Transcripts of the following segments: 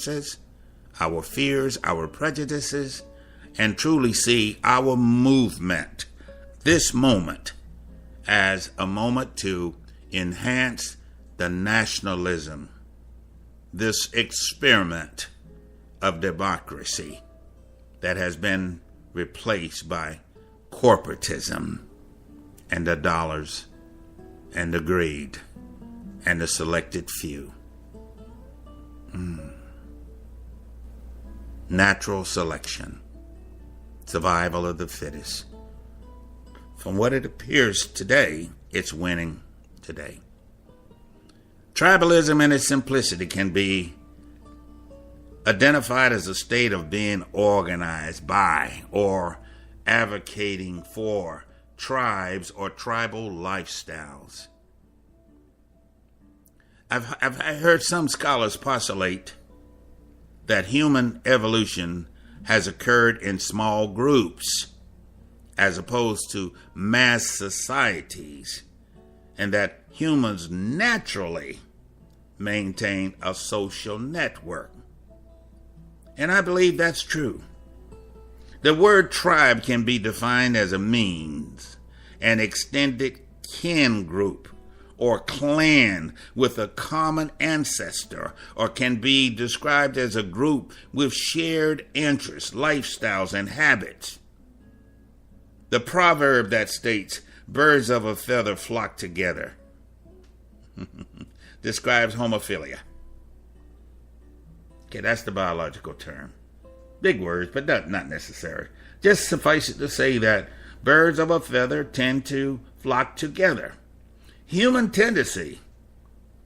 preferences, our fears, our prejudices, and truly see our movement, this moment, as a moment to enhance the nationalism, this experiment of democracy that has been replaced by corporatism and the dollars and the greed and the selected few. Natural selection, survival of the fittest. From what it appears today, it's winning today. Tribalism in its simplicity can be identified as a state of being organized by or advocating for tribes or tribal lifestyles. I've heard some scholars postulate that human evolution has occurred in small groups as opposed to mass societies, and that humans naturally maintain a social network. And I believe that's true. The word tribe can be defined as a means, an extended kin group, or clan with a common ancestor, or can be described as a group with shared interests, lifestyles, and habits. The proverb that states, "Birds of a feather flock together," describes homophilia. Okay, that's the biological term. Big words, but not necessary. Just suffice it to say that birds of a feather tend to flock together. Human tendency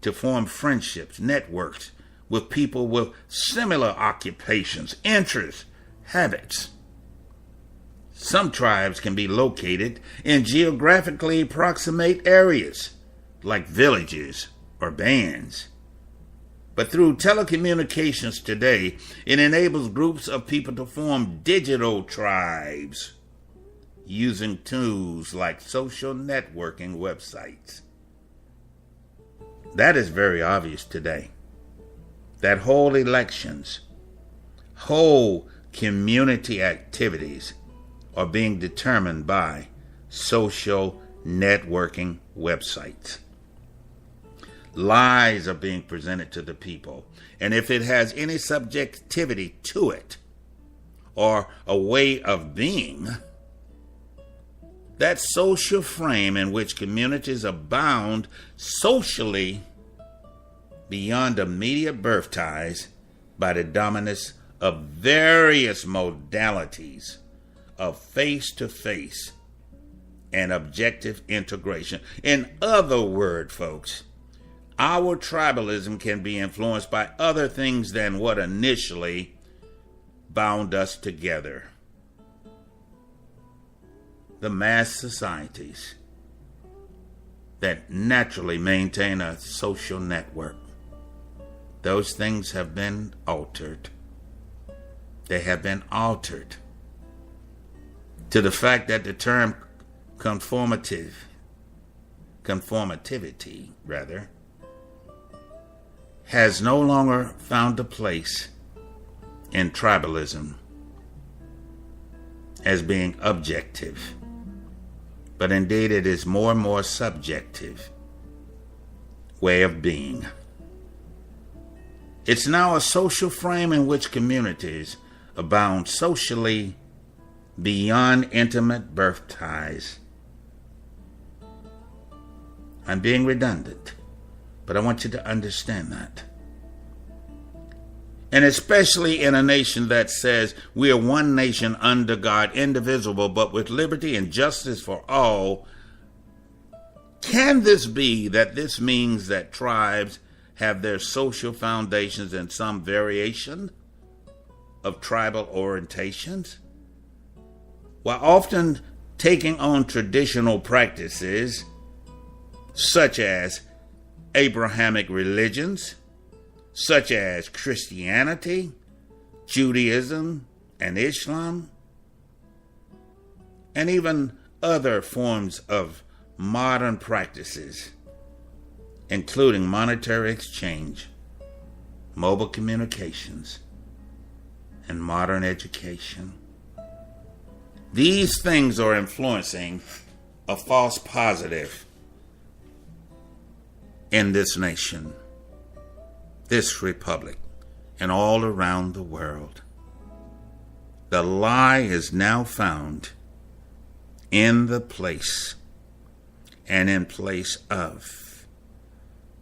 to form friendships, networks with people with similar occupations, interests, habits. Some tribes can be located in geographically proximate areas, like villages or bands. But through telecommunications today, it enables groups of people to form digital tribes using tools like social networking websites. That is very obvious today. That whole elections, whole community activities are being determined by social networking websites. Lies are being presented to the people, and if it has any subjectivity to it or a way of being, that social frame in which communities abound socially beyond immediate birth ties by the dominance of various modalities of face-to-face and objective integration. In other words, folks, our tribalism can be influenced by other things than what initially bound us together. The mass societies that naturally maintain a social network, those things have been altered. They have been altered to the fact that the term conformity, has no longer found a place in tribalism as being objective, but indeed it is more and more subjective way of being. It's now a social frame in which communities abound socially beyond intimate birth ties. I'm being redundant, but I want you to understand that. And especially in a nation that says we are one nation under God, indivisible, but with liberty and justice for all, can this be that this means that tribes have their social foundations in some variation of tribal orientations, while often taking on traditional practices such as Abrahamic religions, such as Christianity, Judaism, and Islam, and even other forms of modern practices, including monetary exchange, mobile communications, and modern education. These things are influencing a false positive in this nation, this republic, and all around the world. The lie is now found in the place and in place of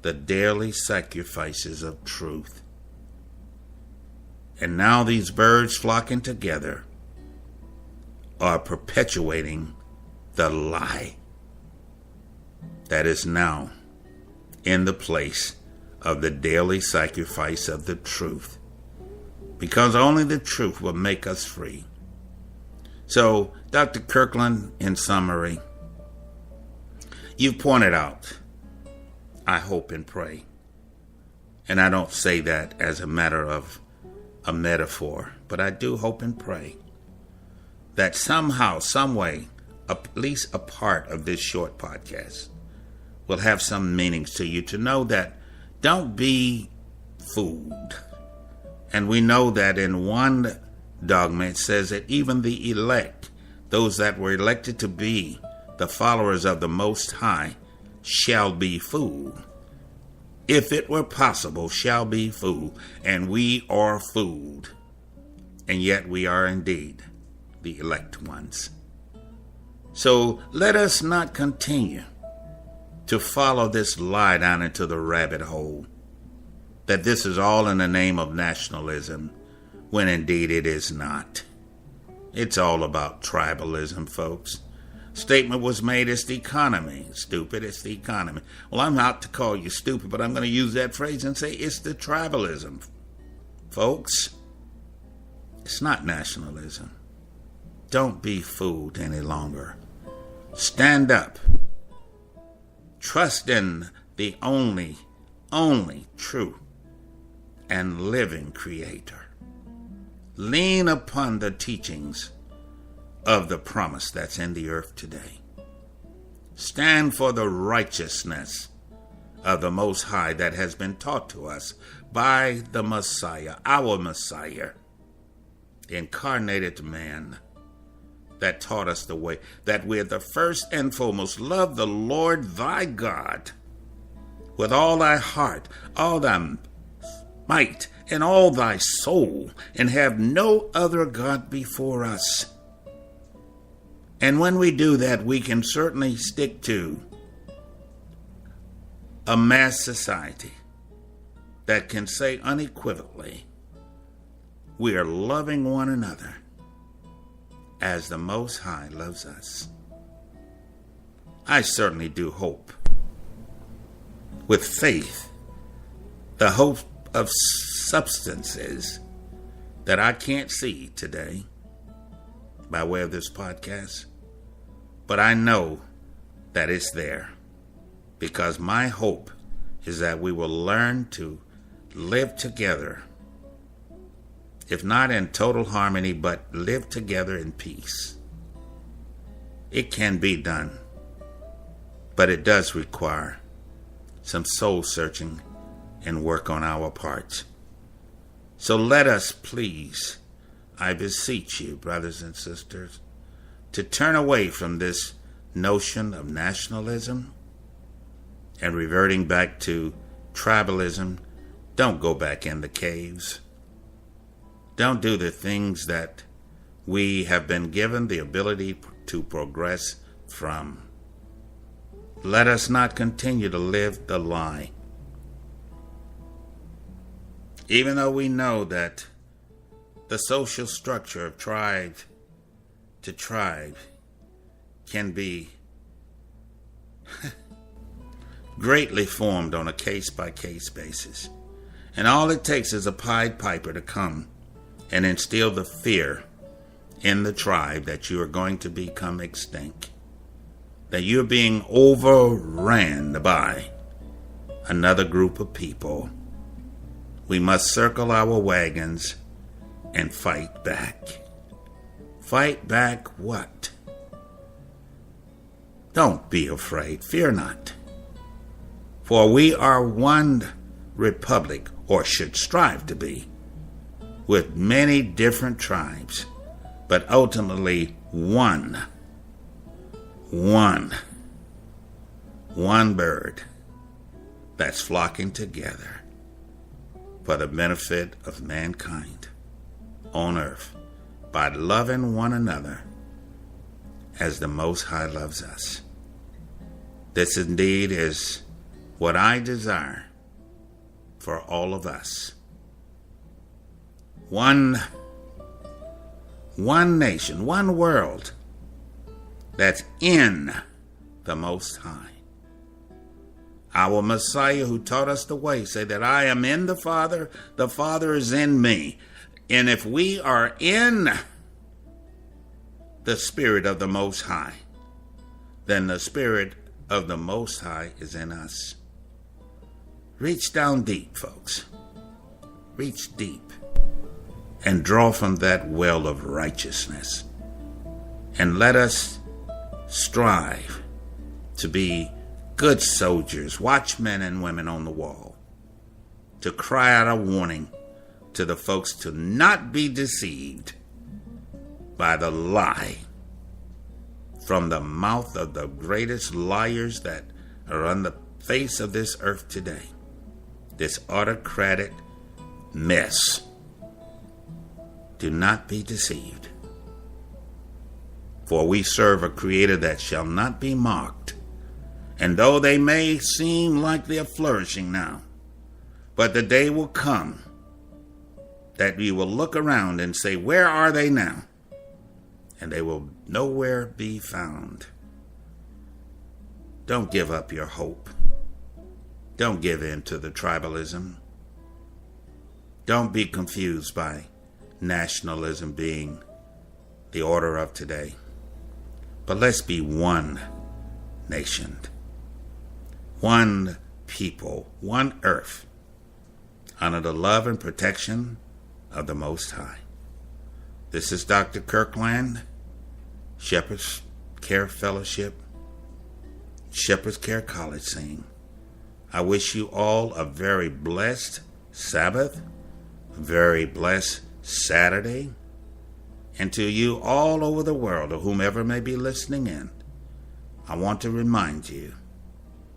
the daily sacrifices of truth. And now these birds flocking together are perpetuating the lie that is now in the place of the daily sacrifice of the truth, because only the truth will make us free. So, Dr. Kirkland, in summary, you've pointed out, I hope and pray, and I don't say that as a matter of a metaphor, but I do hope and pray that somehow, some way, at least a part of this short podcast will have some meanings to you, to know that don't be fooled. And we know that in one dogma it says that even the elect, those that were elected to be the followers of the Most High, shall be fooled. If it were possible, shall be fooled. And we are fooled. And yet we are indeed the elect ones. So let us not continue to follow this lie down into the rabbit hole, that this is all in the name of nationalism, when indeed it is not. It's all about tribalism, folks. Statement was made, it's the economy. Stupid, it's the economy. Well, I'm not to call you stupid, but I'm going to use that phrase and say it's the tribalism. Folks, it's not nationalism. Don't be fooled any longer. Stand up. Trust in the only true and living Creator. Lean upon the teachings of the promise that's in the earth today. Stand for the righteousness of the Most High that has been taught to us by the Messiah, our Messiah, the incarnated man that taught us the way, that we're the first and foremost, love the Lord thy God with all thy heart, all thy might, and all thy soul, and have no other God before us. And when we do that, we can certainly stick to a mass society that can say unequivocally, we are loving one another as the Most High loves us. I certainly do hope, with faith, the hope of substances that I can't see today by way of this podcast, but I know that it's there, because my hope is that we will learn to live together, if not in total harmony, but live together in peace. It can be done, but it does require some soul searching and work on our parts. So let us please, I beseech you, brothers and sisters, to turn away from this notion of nationalism and reverting back to tribalism. Don't go back in the caves. Don't do the things that we have been given the ability to progress from. Let us not continue to live the lie. Even though we know that the social structure of tribe to tribe can be greatly formed on a case-by-case basis. And all it takes is a Pied Piper to come and instill the fear in the tribe that you are going to become extinct, that you're being overran by another group of people. We must circle our wagons and fight back. Fight back what? Don't be afraid. Fear not. For we are one republic, or should strive to be, with many different tribes, but ultimately one bird that's flocking together for the benefit of mankind on earth by loving one another as the Most High loves us. This indeed is what I desire for all of us. One nation, one world that's in the Most High. Our Messiah who taught us the way said that I am in the Father is in me. And if we are in the Spirit of the Most High, then the Spirit of the Most High is in us. Reach down deep, folks. Reach deep and draw from that well of righteousness. And let us strive to be good soldiers, watchmen and women on the wall, to cry out a warning to the folks to not be deceived by the lie from the mouth of the greatest liars that are on the face of this earth today, this autocratic mess. Do not be deceived, for we serve a Creator that shall not be mocked. And though they may seem like they're flourishing now, but the day will come that we will look around and say, where are they now? And they will nowhere be found. Don't give up your hope. Don't give in to the tribalism. Don't be confused by nationalism being the order of today. But let's be one nation, one people, one earth, under the love and protection of the Most High. This is Dr. Kirkland, Shepherd's Care Fellowship, Shepherd's Care College, saying, I wish you all a very blessed Sabbath, a very blessed Saturday, and to you all over the world, or whomever may be listening in, I want to remind you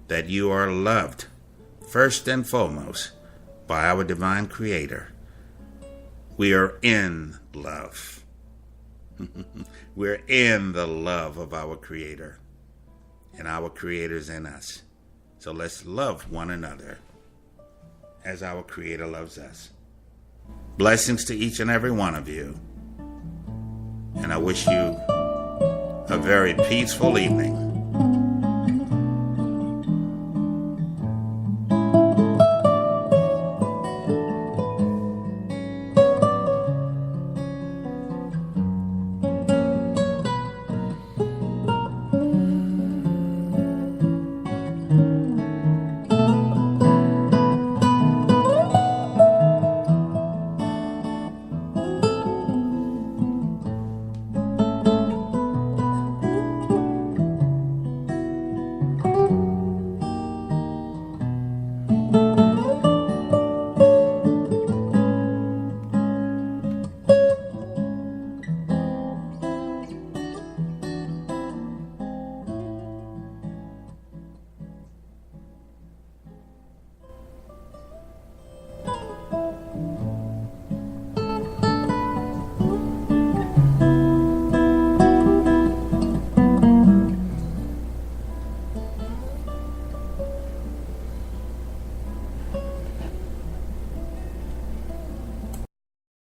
that you are loved first and foremost by our divine Creator. We are in love. We're in the love of our Creator, and our Creator's in us. So let's love one another as our Creator loves us. Blessings to each and every one of you, and I wish you a very peaceful evening.